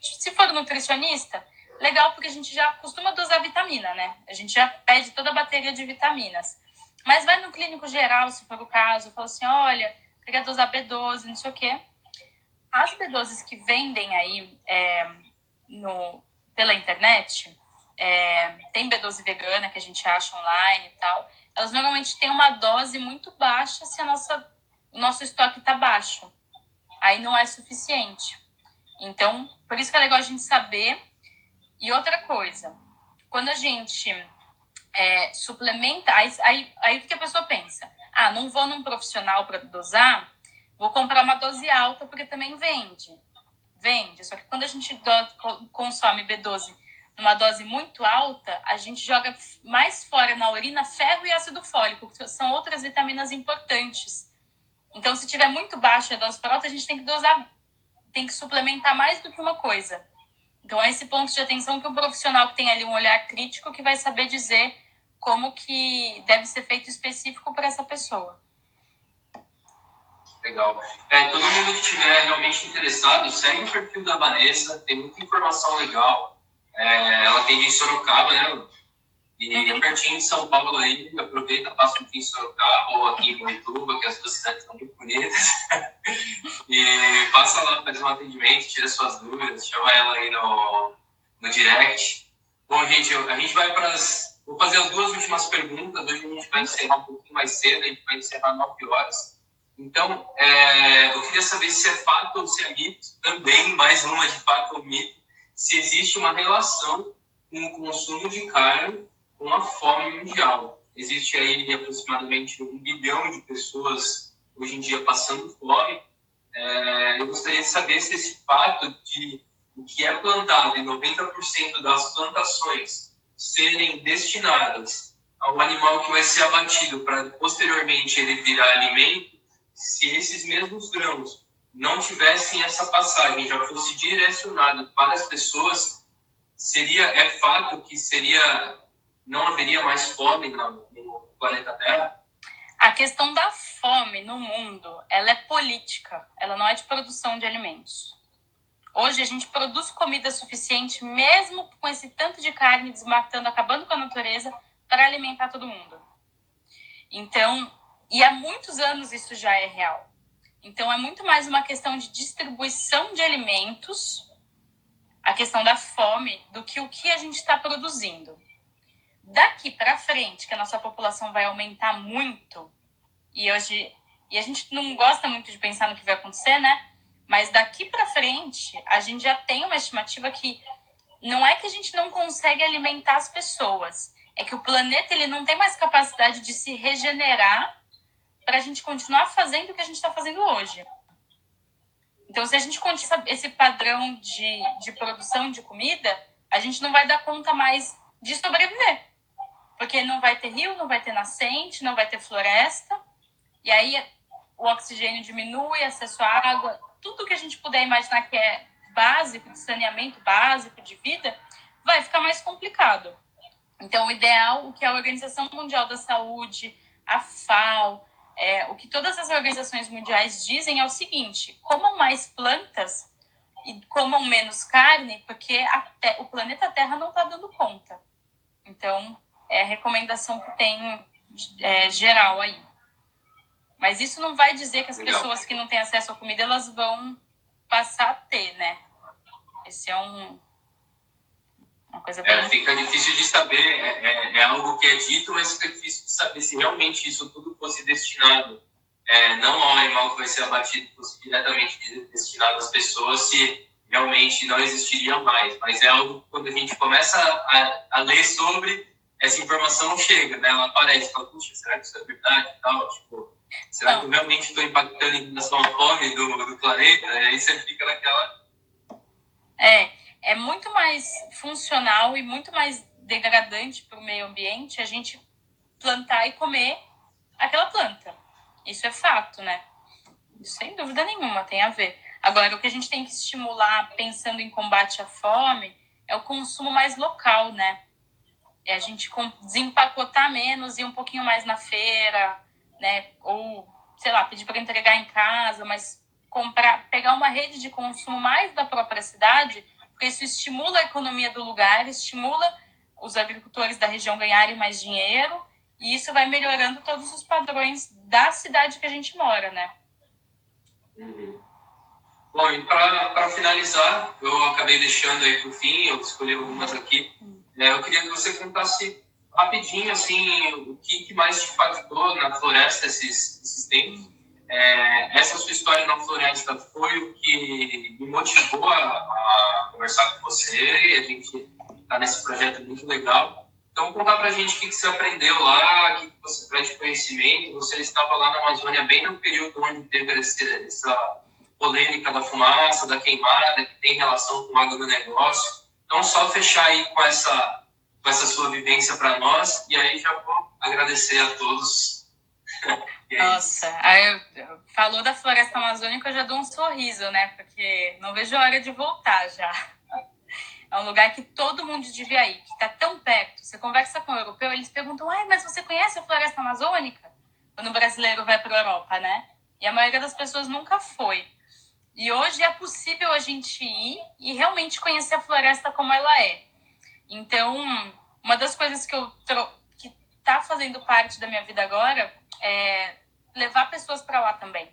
Se for nutricionista, legal, porque a gente já costuma dosar vitamina, né? A gente já pede toda a bateria de vitaminas. Mas vai no clínico geral, se for o caso, fala assim, olha, queria dosar B12, não sei o quê. As B12s que vendem aí pela internet, tem B12 vegana que a gente acha online e tal, elas normalmente têm uma dose muito baixa se o nosso estoque está baixo. Aí não é suficiente. Então, por isso que é legal a gente saber. E outra coisa, quando a gente suplementa, aí o que a pessoa pensa? Não vou num profissional para dosar, vou comprar uma dose alta porque também vende. Só que quando a gente consome B12 numa dose muito alta, a gente joga mais fora na urina ferro e ácido fólico, que são outras vitaminas importantes. Então, se tiver muito baixa a dose por alta, a gente tem que dosar, tem que suplementar mais do que uma coisa. Então, é esse ponto de atenção que o profissional que tem ali um olhar crítico que vai saber dizer como que deve ser feito específico para essa pessoa. Legal. Todo mundo que estiver realmente interessado, segue o perfil da Vanessa, tem muita informação legal. Ela tem em Sorocaba, né? E pertinho de São Paulo aí, aproveita, passa um pouquinho em Sorocaba ou aqui em Boituva, que as duas cidades são muito bonitas. E passa lá, faz um atendimento, tira suas dúvidas, chama ela aí no direct. Bom, gente, a gente vai para as... Vou fazer as duas últimas perguntas, hoje a gente vai encerrar um pouquinho mais cedo, a gente vai encerrar 9 horas. Então, eu queria saber se é fato ou se é mito, também, mais uma de fato ou mito, se existe uma relação com o consumo de carne com a fome mundial. Existe aí aproximadamente 1 bilhão de pessoas hoje em dia passando fome. Eu gostaria de saber se esse fato de o que é plantado em 90% das plantações serem destinadas ao animal que vai ser abatido para posteriormente ele virar alimento, se esses mesmos grãos não tivessem essa passagem, já fosse direcionado para as pessoas, é fato que não haveria mais fome no planeta Terra? A questão da fome no mundo, ela é política, ela não é de produção de alimentos. Hoje a gente produz comida suficiente, mesmo com esse tanto de carne desmatando, acabando com a natureza, para alimentar todo mundo. Então, e há muitos anos isso já é real. Então, é muito mais uma questão de distribuição de alimentos, a questão da fome, do que o que a gente está produzindo. Daqui para frente, que a nossa população vai aumentar muito, e a gente não gosta muito de pensar no que vai acontecer, né? Mas daqui para frente, a gente já tem uma estimativa que não é que a gente não consegue alimentar as pessoas, é que o planeta ele não tem mais capacidade de se regenerar para a gente continuar fazendo o que a gente está fazendo hoje. Então, se a gente continuar esse padrão de produção de comida, a gente não vai dar conta mais de sobreviver. Porque não vai ter rio, não vai ter nascente, não vai ter floresta. E aí o oxigênio diminui, acesso à água, tudo que a gente puder imaginar que é básico, de saneamento básico, de vida, vai ficar mais complicado. Então, o ideal, o que a Organização Mundial da Saúde, a FAO, o que todas as organizações mundiais dizem é o seguinte: comam mais plantas e comam menos carne, porque o planeta Terra não está dando conta. Então, é a recomendação que tem geral aí. Mas isso não vai dizer que as Legal. pessoas que não têm acesso à comida, elas vão passar a ter, né? Esse é uma coisa bem... Fica difícil de saber, é algo que é dito, mas fica difícil de saber se realmente isso tudo fosse destinado, não ao animal que vai ser abatido, fosse diretamente destinado às pessoas, se realmente não existiria mais. Mas é algo que, quando a gente começa a ler sobre, essa informação chega, né? Ela aparece, fala, puxa, será que isso é verdade e tal? Tipo, será que eu realmente estou impactando em relação à fome do planeta? E aí você fica naquela... É muito mais funcional e muito mais degradante para o meio ambiente a gente plantar e comer aquela planta. Isso é fato, né? Isso, sem dúvida nenhuma, tem a ver. Agora, o que a gente tem que estimular, pensando em combate à fome, é o consumo mais local, né? É a gente desempacotar menos e ir um pouquinho mais na feira, né? Ou, sei lá, pedir para entregar em casa, mas pegar uma rede de consumo mais da própria cidade, porque isso estimula a economia do lugar, estimula os agricultores da região ganharem mais dinheiro, e isso vai melhorando todos os padrões da cidade que a gente mora, né? Uhum. Bom, e para finalizar, eu acabei deixando aí para o fim, eu escolhi algumas aqui. Eu queria que você contasse rapidinho, assim, o que mais te impactou na floresta esses tempos. Essa sua história na floresta foi o que me motivou a conversar com você, e a gente está nesse projeto muito legal. Então, contar para a gente o que você aprendeu lá, o que você traz de conhecimento. Você estava lá na Amazônia bem no período onde teve essa polêmica da fumaça, da queimada, que tem relação com o agronegócio. Então, só fechar aí com essa sua vivência para nós, e aí já vou agradecer a todos. Nossa, aí falou da floresta amazônica, eu já dou um sorriso, né? Porque não vejo a hora de voltar já. É um lugar que todo mundo devia ir, que está tão perto. Você conversa com o europeu, eles perguntam, mas você conhece a floresta amazônica? Quando o brasileiro vai para a Europa, né? E a maioria das pessoas nunca foi. E hoje é possível a gente ir e realmente conhecer a floresta como ela é. Então, uma das coisas que está fazendo parte da minha vida agora é levar pessoas para lá também,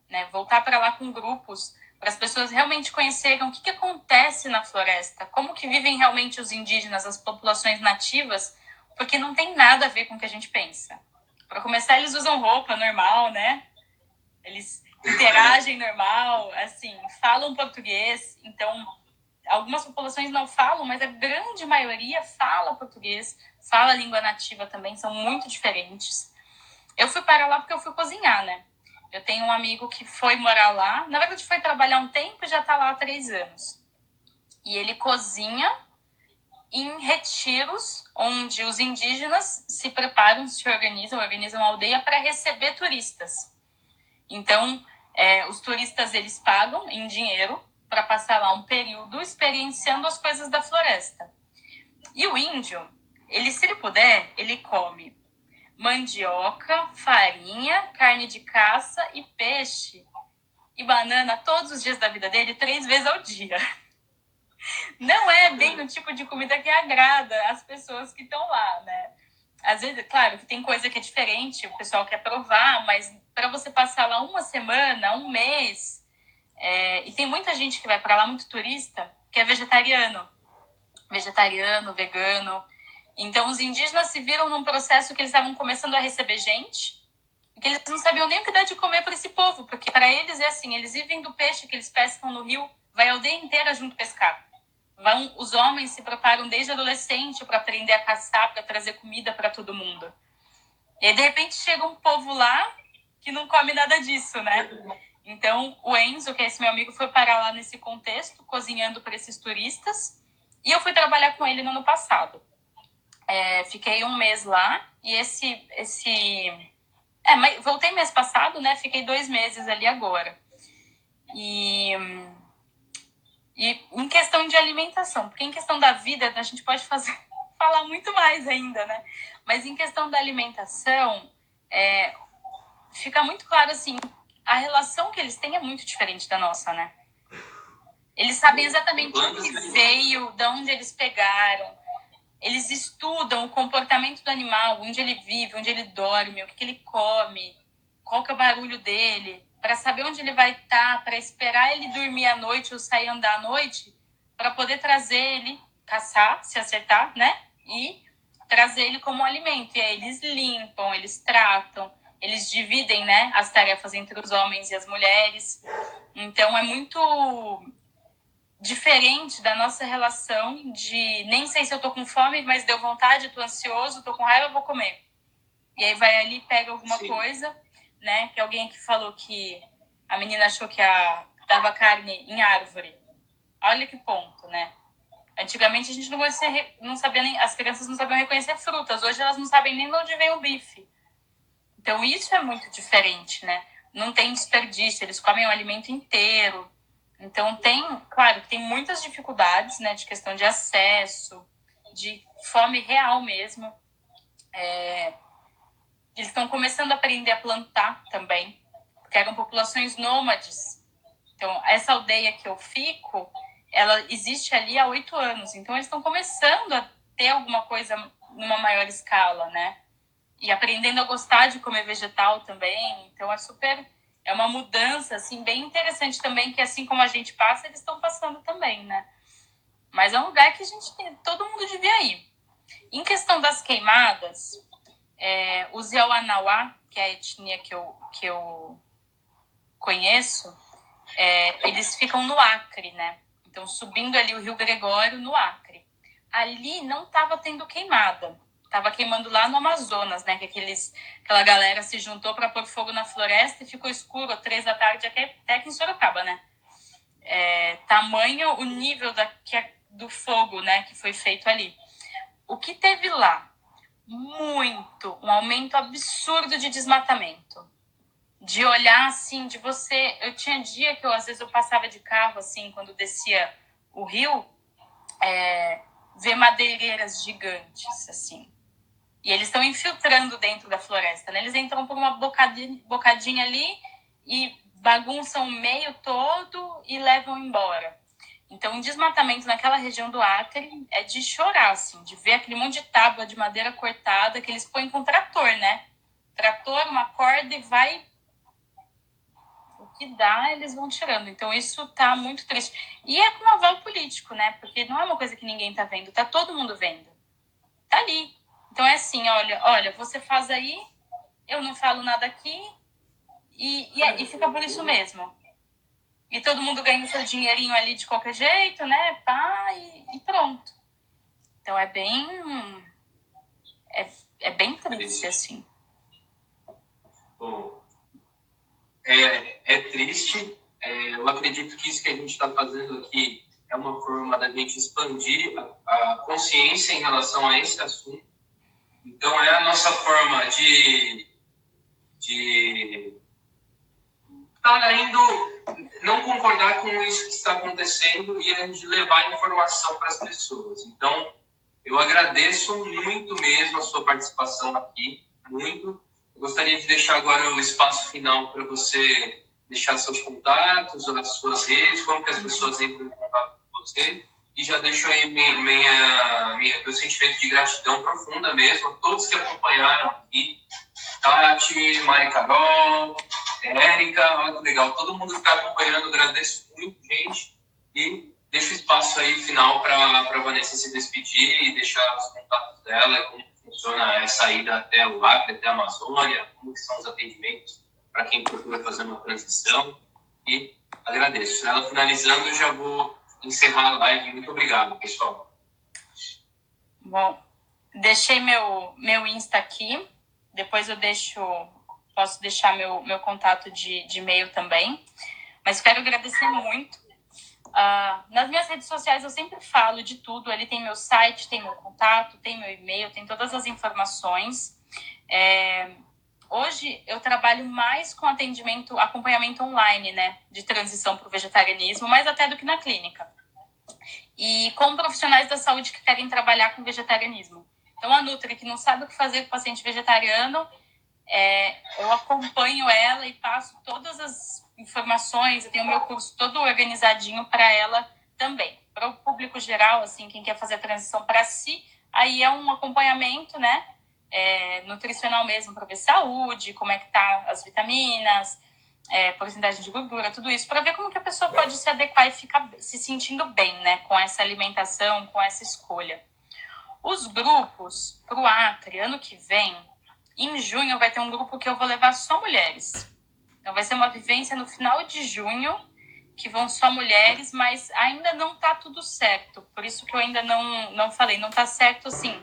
né? Voltar para lá com grupos, para as pessoas realmente conhecerem o que acontece na floresta, como que vivem realmente os indígenas, as populações nativas, porque não tem nada a ver com o que a gente pensa. Para começar, eles usam roupa normal, né? Eles interagem normal, assim, falam português. Então, algumas populações não falam, mas a grande maioria fala português, fala língua nativa também, são muito diferentes. Eu fui para lá porque eu fui cozinhar, né? Eu tenho um amigo que foi morar lá, na verdade foi trabalhar um tempo e já está lá há 3 anos. E ele cozinha em retiros onde os indígenas se preparam, se organizam uma aldeia para receber turistas. Então, os turistas, eles pagam em dinheiro para passar lá um período experienciando as coisas da floresta. E o índio, se ele puder, ele come mandioca, farinha, carne de caça e peixe e banana todos os dias da vida dele, 3 vezes ao dia. Não é bem o tipo de comida que agrada as pessoas que estão lá, né? Às vezes, claro, que tem coisa que é diferente, o pessoal quer provar, mas para você passar lá uma semana, um mês, e tem muita gente que vai para lá, muito turista, que é vegetariano, vegano. Então, os indígenas se viram num processo que eles estavam começando a receber gente, que eles não sabiam nem o que dar de comer para esse povo, porque para eles é assim, eles vivem do peixe que eles pescam no rio, vai a aldeia inteira junto pescar. Os homens se preparam desde adolescente para aprender a caçar, para trazer comida para todo mundo. E aí, de repente, chega um povo lá que não come nada disso, né? Então, o Enzo, que é esse meu amigo, foi parar lá nesse contexto, cozinhando para esses turistas, e eu fui trabalhar com ele no ano passado. Fiquei 1 mês lá, e voltei mês passado, né? Fiquei 2 meses ali agora. E em questão de alimentação, porque em questão da vida a gente pode falar muito mais ainda, né? Mas em questão da alimentação, fica muito claro, assim, a relação que eles têm é muito diferente da nossa, né? Eles sabem exatamente o que veio, de onde eles pegaram. Eles estudam o comportamento do animal, onde ele vive, onde ele dorme, o que ele come, qual que é o barulho dele, para saber onde ele vai estar, para esperar ele dormir à noite ou sair andar à noite, para poder trazer ele, caçar, se acertar, né? E trazer ele como alimento. E aí eles limpam, eles tratam, eles dividem, né, as tarefas entre os homens e as mulheres. Então é muito diferente da nossa relação de nem sei se eu tô com fome, mas deu vontade, tô ansioso, tô com raiva, vou comer. E aí vai ali, pega alguma Sim. coisa, né? Que alguém que falou que a menina achou que dava carne em árvore. Olha que ponto, né? Antigamente a gente não sabia nem, as crianças não sabiam reconhecer frutas. Hoje elas não sabem nem de onde vem o bife. Então isso é muito diferente, né? Não tem desperdício, eles comem o alimento inteiro. Então claro, tem muitas dificuldades, né? De questão de acesso, de fome real mesmo. Eles estão começando a aprender a plantar também, porque eram populações nômades. Então, essa aldeia que eu fico, ela existe ali há 8 anos. Então, eles estão começando a ter alguma coisa numa maior escala, né? E aprendendo a gostar de comer vegetal também. Então, é uma mudança, assim, bem interessante também, que assim como a gente passa, eles estão passando também, né? Mas é um lugar que todo mundo devia ir. Em questão das queimadas, os Yawanawá, que é a etnia que eu conheço, eles ficam no Acre, né? Então, subindo ali o Rio Gregório, no Acre. Ali não estava tendo queimada. Estava queimando lá no Amazonas, né? Que aquela galera se juntou para pôr fogo na floresta e ficou escuro 3 da tarde, até aqui em Sorocaba, né? Tamanho o nível do fogo, né? Que foi feito ali. O que teve lá? Um aumento absurdo de desmatamento. De olhar assim, eu tinha dia que às vezes eu passava de carro assim, quando descia o rio, ver madeireiras gigantes assim. E eles estão infiltrando dentro da floresta, né? Eles entram por uma bocadinha ali e bagunçam o meio todo e levam embora. Então, o desmatamento naquela região do Acre é de chorar, assim, de ver aquele monte de tábua de madeira cortada que eles põem com trator, né? Trator, uma corda e vai. O que dá, eles vão tirando. Então, isso tá muito triste. E é com um aval político, né? Porque não é uma coisa que ninguém tá vendo, tá todo mundo vendo. Tá ali. Então, é assim, olha, você faz aí, eu não falo nada aqui e fica por isso mesmo. E todo mundo ganha o seu dinheirinho ali de qualquer jeito, né? Pá, e pronto. Então é bem triste, assim. Bom, é triste. Eu acredito que isso que a gente está fazendo aqui é uma forma da gente expandir a consciência em relação a esse assunto. Então, é a nossa forma de estar indo, não concordar com isso que está acontecendo e de levar informação para as pessoas. Então, eu agradeço muito mesmo a sua participação aqui, muito. Eu gostaria de deixar agora o espaço final para você deixar seus contatos, as suas redes, como que as pessoas entram em contato com você. E já deixo aí meu sentimento de gratidão profunda mesmo a todos que acompanharam aqui. Tati, Mari Carol, Érica, olha que legal. Todo mundo que está acompanhando, agradeço muito, gente. E deixo o espaço aí final para a Vanessa se despedir e deixar os contatos dela, como funciona essa ida até o Acre, até a Amazônia, como que são os atendimentos para quem procura fazer uma transição. E agradeço. Ela finalizando, eu já vou encerrar a live. Muito obrigado, pessoal. Bom, deixei meu Insta aqui. Depois posso deixar meu contato de e-mail também. Mas quero agradecer muito. Nas minhas redes sociais eu sempre falo de tudo. Ali tem meu site, tem meu contato, tem meu e-mail, tem todas as informações. Hoje eu trabalho mais com acompanhamento online, né? De transição para o vegetarianismo, mais até do que na clínica. E com profissionais da saúde que querem trabalhar com vegetarianismo. Então, a Nutri, que não sabe o que fazer com o paciente vegetariano, eu acompanho ela e passo todas as informações. Eu tenho o meu curso todo organizadinho para ela também. Para o público geral, assim, quem quer fazer a transição para si, aí é um acompanhamento, né? nutricional mesmo, para ver saúde, como é que tá as vitaminas, porcentagem de gordura, tudo isso, para ver como que a pessoa pode se adequar e ficar se sentindo bem, né, com essa alimentação, com essa escolha. Os grupos pro Acre, ano que vem, em junho vai ter um grupo que eu vou levar só mulheres. Então vai ser uma vivência no final de junho, que vão só mulheres, mas ainda não tá tudo certo. Por isso que eu ainda não falei, não tá certo, assim,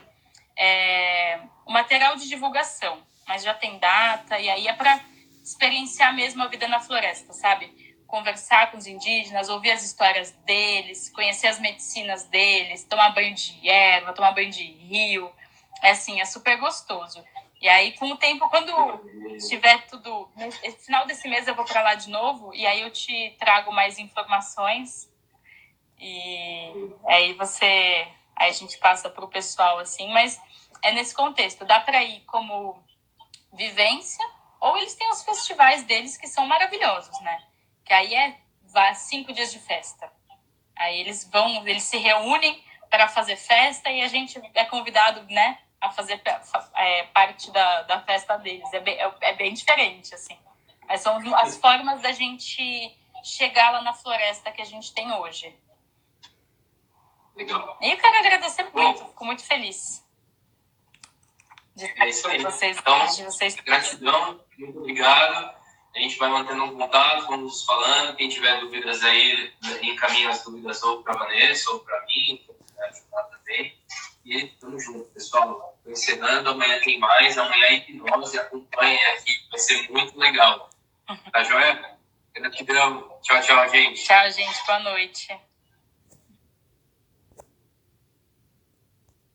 o material de divulgação, mas já tem data, e aí é para experienciar mesmo a vida na floresta, sabe? Conversar com os indígenas, ouvir as histórias deles, conhecer as medicinas deles, tomar banho de erva, tomar banho de rio. É super gostoso. E aí, com o tempo, quando estiver tudo... No final desse mês eu vou para lá de novo, e aí eu te trago mais informações. E aí Aí a gente passa para o pessoal, assim, mas é nesse contexto. Dá para ir como vivência, ou eles têm os festivais deles que são maravilhosos, né? Que aí 5 dias de festa. Aí eles se reúnem para fazer festa e a gente é convidado, né, a fazer parte da festa deles. É bem diferente, assim. Mas são as formas da gente chegar lá na floresta que a gente tem hoje. Legal. E eu quero agradecer muito, fico muito feliz. É isso aí. Então, gratidão, muito obrigado. A gente vai mantendo um contato, vamos falando. Quem tiver dúvidas aí, encaminha as dúvidas ou para a Vanessa ou para mim, que eu puder ajudar também. E tamo junto, pessoal. Estou encerrando, amanhã tem mais. Amanhã é hipnose, acompanhem aqui, vai ser muito legal. Tá joia? Gratidão. Tchau, tchau, gente. Tchau, gente. Boa noite.